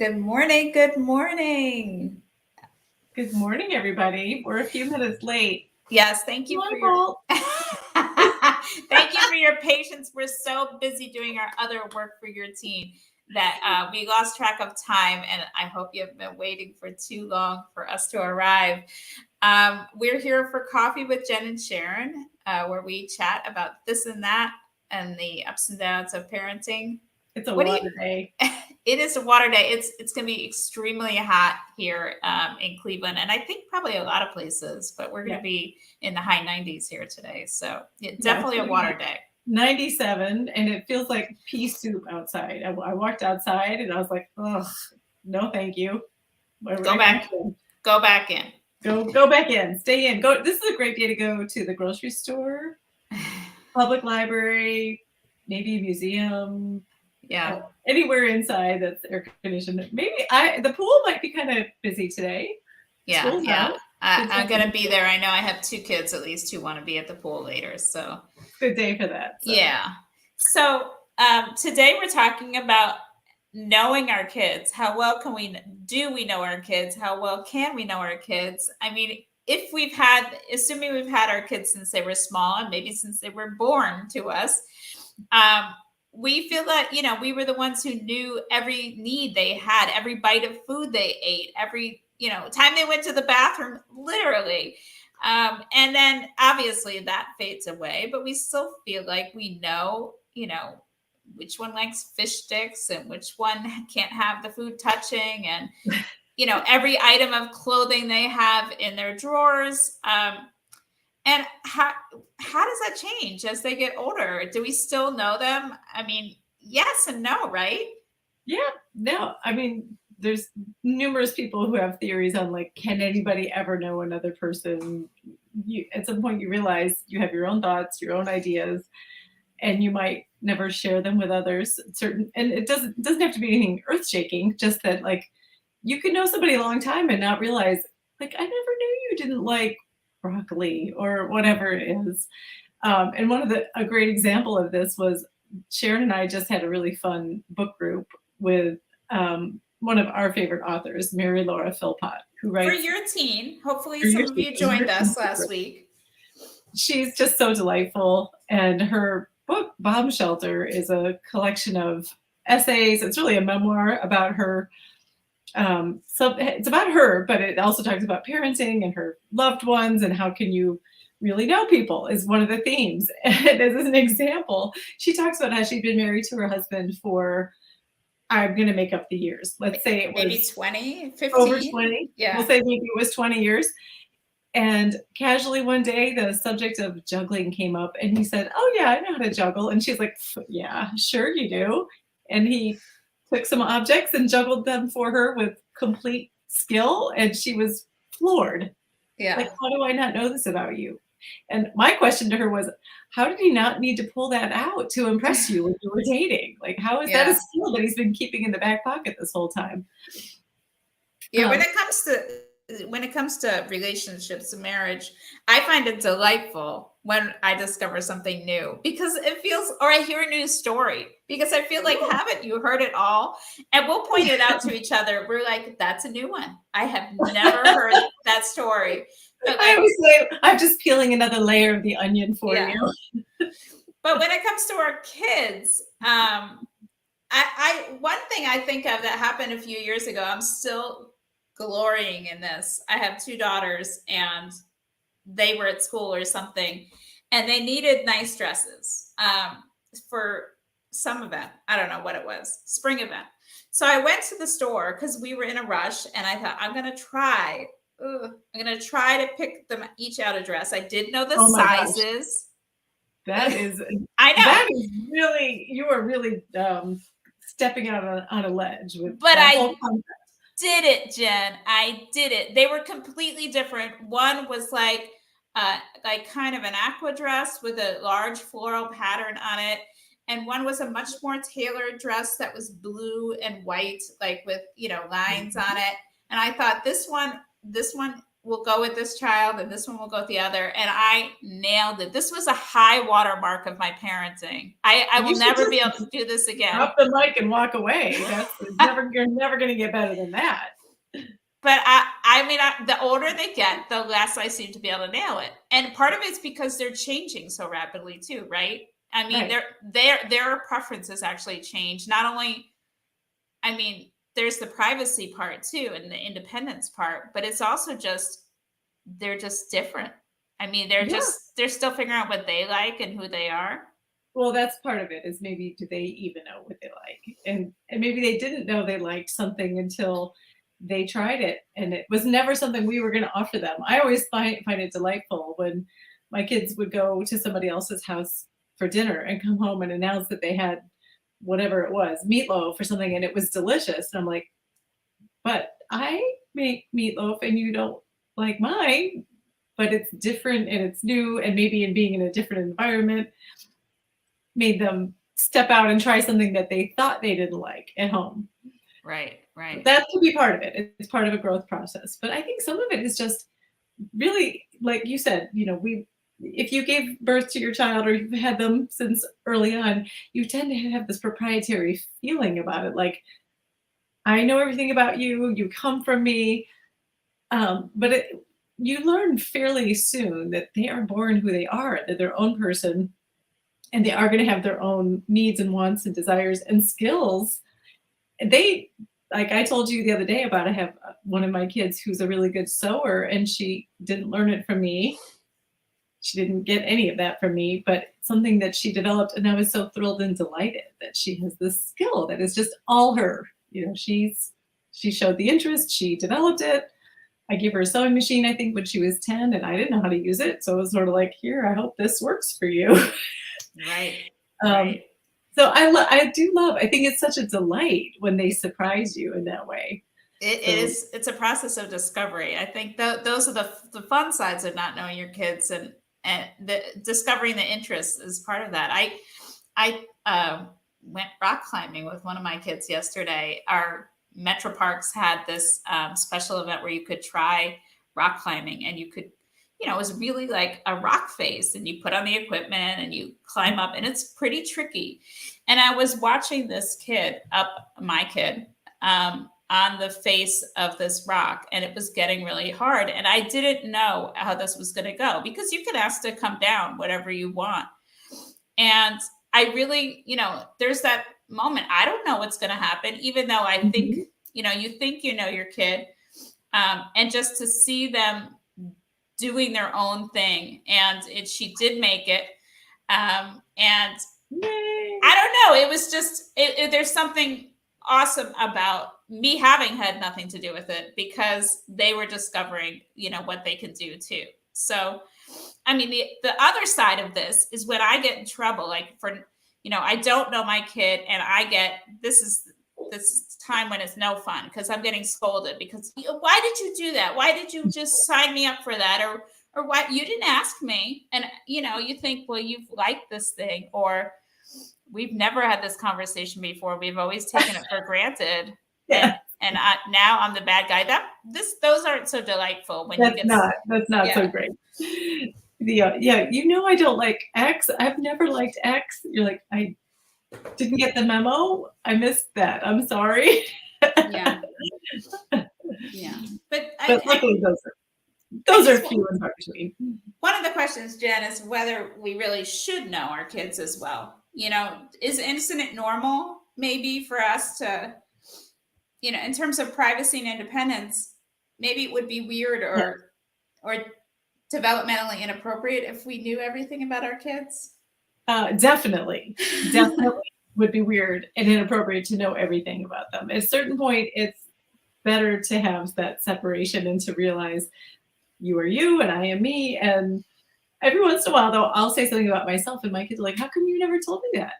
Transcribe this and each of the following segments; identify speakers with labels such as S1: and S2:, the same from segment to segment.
S1: Good morning. Good morning.
S2: Good morning, everybody. We're a few minutes late.
S1: Yes, thank you for
S2: My
S1: your
S2: fault.
S1: thank you for your patience. We're so busy doing our other work for your team that we lost track of time, and I hope you have been waiting for too long for us to arrive. We're here for Coffee with Jen and Sharon, where we chat about this and that and the ups and downs of parenting.
S2: It's a
S1: What do you?
S2: water day.
S1: It is a water day. It's going to be extremely hot here in Cleveland, and I think probably a lot of places. But we're going to
S2: Yeah,
S1: be in the high 90s here today, so
S2: yeah, it's
S1: definitely a
S2: gonna be
S1: water day.
S2: 97, and it feels like pea soup outside. I walked outside, and I was like, "Ugh, no, thank you. Where would
S1: Go
S2: I come
S1: back,
S2: from?
S1: go back in.
S2: Go back in. Stay in. Go. This is a great day to go to the grocery store, public library, maybe a museum,
S1: Yeah,
S2: anywhere inside that's air conditioned. Maybe the pool might be kind of busy today.
S1: yeah,
S2: School's
S1: yeah.
S2: out. Good
S1: I'm
S2: time to
S1: gonna
S2: be
S1: be there. I know I have two kids at least who want to be at the pool later, so
S2: good day for that. So
S1: yeah. So today we're talking about knowing our kids. How well can we know our kids? How well can we know our kids? I mean, if we've had, assuming we've had our kids since they were small and maybe since they were born to us, um, we feel that we were the ones who knew every need they had, every bite of food they ate, every time they went to the bathroom, literally. And then obviously that fades away, but we still feel like we know, which one likes fish sticks and which one can't have the food touching, and every item of clothing they have in their drawers. And how does that change as they get older? Do we still know them? I mean, yes and no, right?
S2: yeah, no, I mean, there's numerous people who have theories on like, can anybody ever know another person? At some point, you realize you have your own thoughts, your own ideas, and you might never share them with others. And it doesn't have to be anything earth shaking. Just that like you could know somebody a long time and not realize like I never knew you didn't like broccoli or whatever it is. And a great example of this was Sharon and I just had a really fun book group with one of our favorite authors, Mary Laura Philpott, who
S1: For
S2: writes
S1: your teen, hopefully
S2: for your
S1: some of you
S2: team.
S1: joined us last week.
S2: She's just so delightful, and her book Bomb Shelter is a collection of essays. It's really a memoir about her. So it's about her, but it also talks about parenting and her loved ones and how can you really know people is one of the themes. And as an example, she talks about how she'd been married to her husband for, I'm going to make up the years. Let's say it
S1: Maybe
S2: was
S1: 20,
S2: over
S1: 15.
S2: 20. We'll
S1: Yeah.
S2: say maybe it was 20 years. And casually one day, the subject of juggling came up, and he said, "Oh, yeah, I know how to juggle." And she's like, "Yeah, sure you do." And he took some objects and juggled them for her with complete skill. And she was floored. Like,
S1: Yeah.
S2: how do I not know this about you? And my question to her was, how did he not need to pull that out to impress you when you were dating? Like, how is that a
S1: Yeah.
S2: skill that he's been keeping in the back pocket this whole time?
S1: Yeah,
S2: Um,
S1: when it comes to relationships and marriage, I find it delightful when I discover something new because it feels, or I hear a new story because I feel like, haven't you heard it all? And we'll point it out to each other. We're like, that's a new one. I have never heard that story. But
S2: I
S1: like,
S2: always say, I'm just peeling another layer of the onion for
S1: yeah.
S2: you.
S1: But when it comes to our kids, I one thing I think of that happened a few years ago, I'm still glorying in this. I have two daughters and they were at school or something and they needed nice dresses for some event. I don't know what it was, spring event. So I went to the store because we were in a rush and I thought, I'm going to try to pick them each out a dress. I did know the
S2: Oh my gosh.
S1: sizes.
S2: That is
S1: I know.
S2: that is really, you are really stepping out on a ledge with
S1: But
S2: that whole concept.
S1: did it, Jen. I did it. They were completely different. One was like kind of an aqua dress with a large floral pattern on it, and one was a much more tailored dress that was blue and white, like with lines on it. And I thought this one will go with this child and this one will go with the other. And I nailed it. This was a high watermark of my parenting. I
S2: You
S1: will
S2: should
S1: never
S2: just
S1: be able to do this again.
S2: drop the mic and walk away. You're never going to get better than that.
S1: But I mean, the older they get, the less I seem to be able to nail it. And part of it's because they're changing so rapidly too, right? I mean,
S2: Right.
S1: their preferences actually change. Not only, I mean, there's the privacy part too, and the independence part, but it's also just they're just different. I mean,
S2: Yeah.
S1: they're still figuring out what they like and who they are.
S2: Well, that's part of it, is maybe do they even know what they like? And maybe they didn't know they liked something until they tried it, and it was never something we were going to offer them. I always find it delightful when my kids would go to somebody else's house for dinner and come home and announce that they had whatever it was, meatloaf or something, and it was delicious. And I'm like, but I make meatloaf and you don't like mine, but it's different and it's new, and maybe in being in a different environment made them step out and try something that they thought they didn't like at home.
S1: Right, right.
S2: That could be part of it. It's part of a growth process. But I think some of it is just really, like you said, if you gave birth to your child or you've had them since early on, you tend to have this proprietary feeling about it. Like, I know everything about you, you come from me. But you learn fairly soon that they are born who they are, they're their own person, and they are going to have their own needs and wants and desires and skills. They, like I told you the other day about, I have one of my kids who's a really good sewer, and she didn't learn it from me. She didn't get any of that from me, but something that she developed. And I was so thrilled and delighted that she has this skill that is just all her. She showed the interest, she developed it. I gave her a sewing machine, I think, when she was 10, and I didn't know how to use it. So it was sort of like, here, I hope this works for you.
S1: Right,
S2: um,
S1: right.
S2: so I do love, I think it's such a delight when they surprise you in that way.
S1: It
S2: So
S1: is. It's a process of discovery. I think those are the fun sides of not knowing your kids, and the discovering the interests is part of that. I went rock climbing with one of my kids yesterday. Our Metro Parks had this special event where you could try rock climbing, and you could, it was really like a rock face, and you put on the equipment and you climb up, and it's pretty tricky. And I was watching this kid, my kid, on the face of this rock, and it was getting really hard. And I didn't know how this was going to go, because you can ask to come down whatever you want. And I really, there's that moment. I don't know what's going to happen, even though I think, you think you know your kid. And just to see them doing their own thing. And she did make it. And
S2: yay.
S1: I don't know. It was just, there's something awesome about me having had nothing to do with it, because they were discovering, what they could do too. So, I mean, the other side of this is when I get in trouble, like I don't know my kid, and I get, this is time when it's no fun, because I'm getting scolded because, why did you do that? Why did you just sign me up for that? Or why you didn't ask me? And, you think, well, you've liked this thing, or we've never had this conversation before. We've always taken it for granted.
S2: Yeah.
S1: And now I'm the bad guy. Those aren't so delightful when
S2: That's
S1: you get.
S2: not so great. I don't like X. I've never liked X. You're like, I didn't get the memo. I missed that. I'm sorry.
S1: Yeah. Yeah. But
S2: luckily those are few and far between.
S1: One of the questions, Jen, is whether we really should know our kids as well. Is incident normal maybe for us to, in terms of privacy and independence, maybe it would be weird or developmentally inappropriate if we knew everything about our kids?
S2: Definitely would be weird and inappropriate to know everything about them. At a certain point, it's better to have that separation and to realize you are you and I am me. And every once in a while, though, I'll say something about myself, and my kids are like, how come you never told me that?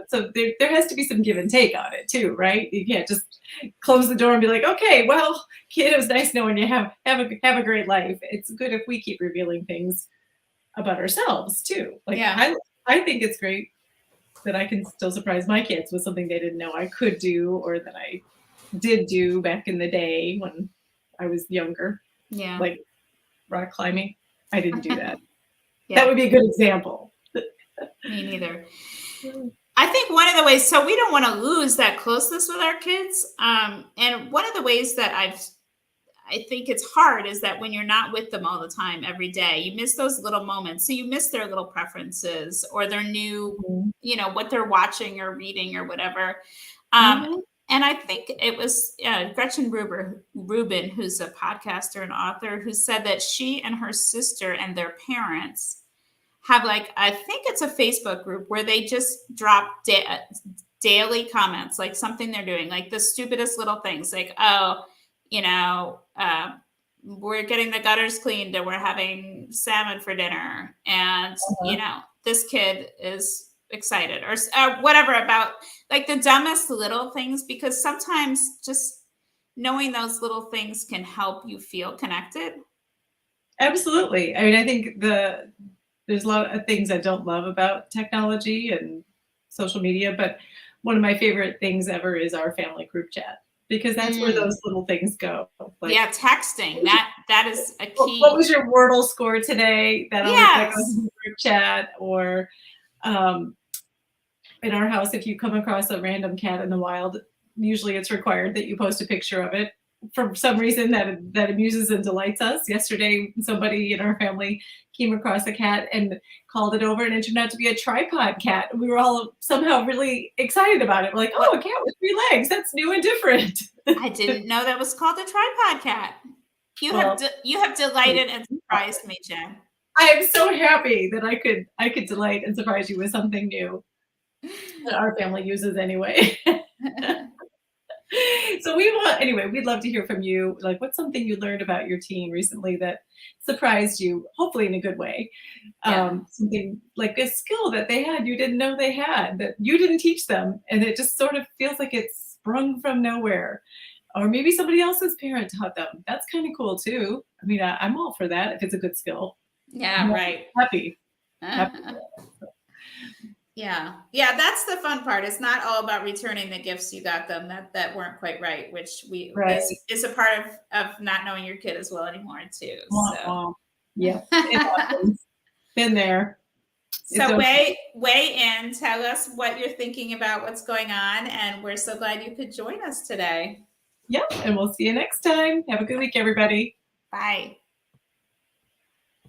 S2: So there has to be some give and take on it too, right? You can't just close the door and be like, okay, well, kid, it was nice knowing you. Have a great life. It's good if we keep revealing things about ourselves too. Like, I think it's great that I can still surprise my kids with something they didn't know I could do, or that I did do back in the day when I was younger.
S1: Yeah.
S2: like rock climbing. I didn't do that.
S1: Yeah.
S2: That would be a good example.
S1: Me neither. I think one of the ways, so we don't want to lose that closeness with our kids. And one of the ways that I think it's hard is that when you're not with them all the time every day, you miss those little moments. So you miss their little preferences or their new,
S2: Mhm.
S1: what they're watching or reading or whatever. Um,
S2: Mhm.
S1: and I think it was Gretchen Rubin, who's a podcaster and author, who said that she and her sister and their parents have, like, I think it's a Facebook group where they just drop daily comments, like something they're doing, like the stupidest little things, like, oh, you know, we're getting the gutters cleaned and we're having salmon for dinner. And,
S2: Uh-huh.
S1: this kid is excited or whatever, about like the dumbest little things, because sometimes just knowing those little things can help you feel connected.
S2: Absolutely. I mean, I think there's a lot of things I don't love about technology and social media, but one of my favorite things ever is our family group chat because that's where
S1: Mm.
S2: those little things go. Like,
S1: Yeah, texting. That is a
S2: what
S1: key.
S2: was your Wordle score today? That goes
S1: Yes.
S2: in the group chat. Or um, in our house, if you come across a random cat in the wild, usually it's required that you post a picture of it. For some reason that amuses and delights us. Yesterday, somebody in our family came across a cat and called it over, and it turned out to be a tripod cat. We were all somehow really excited about it. We're like,
S1: What?
S2: "Oh, a cat with 3 legs. That's new and different."
S1: I didn't know that was called a tripod cat.
S2: Well,
S1: You have delighted and surprised me, Jen.
S2: I am so happy that I could delight and surprise you with something new that our family uses anyway. So we'd love to hear from you. Like, what's something you learned about your teen recently that surprised you, hopefully in a good way?
S1: Yeah.
S2: Something like a skill that they had you didn't know they had that you didn't teach them, and it just sort of feels like it's sprung from nowhere. Or maybe somebody else's parent taught them. That's kind of cool too. I mean, I'm all for that if it's a good skill. I'm
S1: Yeah, right.
S2: happy, happy.
S1: Yeah. Yeah, that's the fun part. It's not all about returning the gifts you got them that weren't quite right, which we
S2: Right.
S1: is a part of not knowing your kid as well anymore too.
S2: Wah,
S1: So
S2: wah. Yep, it happens. Been there. It's
S1: so
S2: okay.
S1: weigh in, tell us what you're thinking about what's going on, and we're so glad you could join us today.
S2: Yep, and we'll see you next time. Have a good week, everybody.
S1: Bye.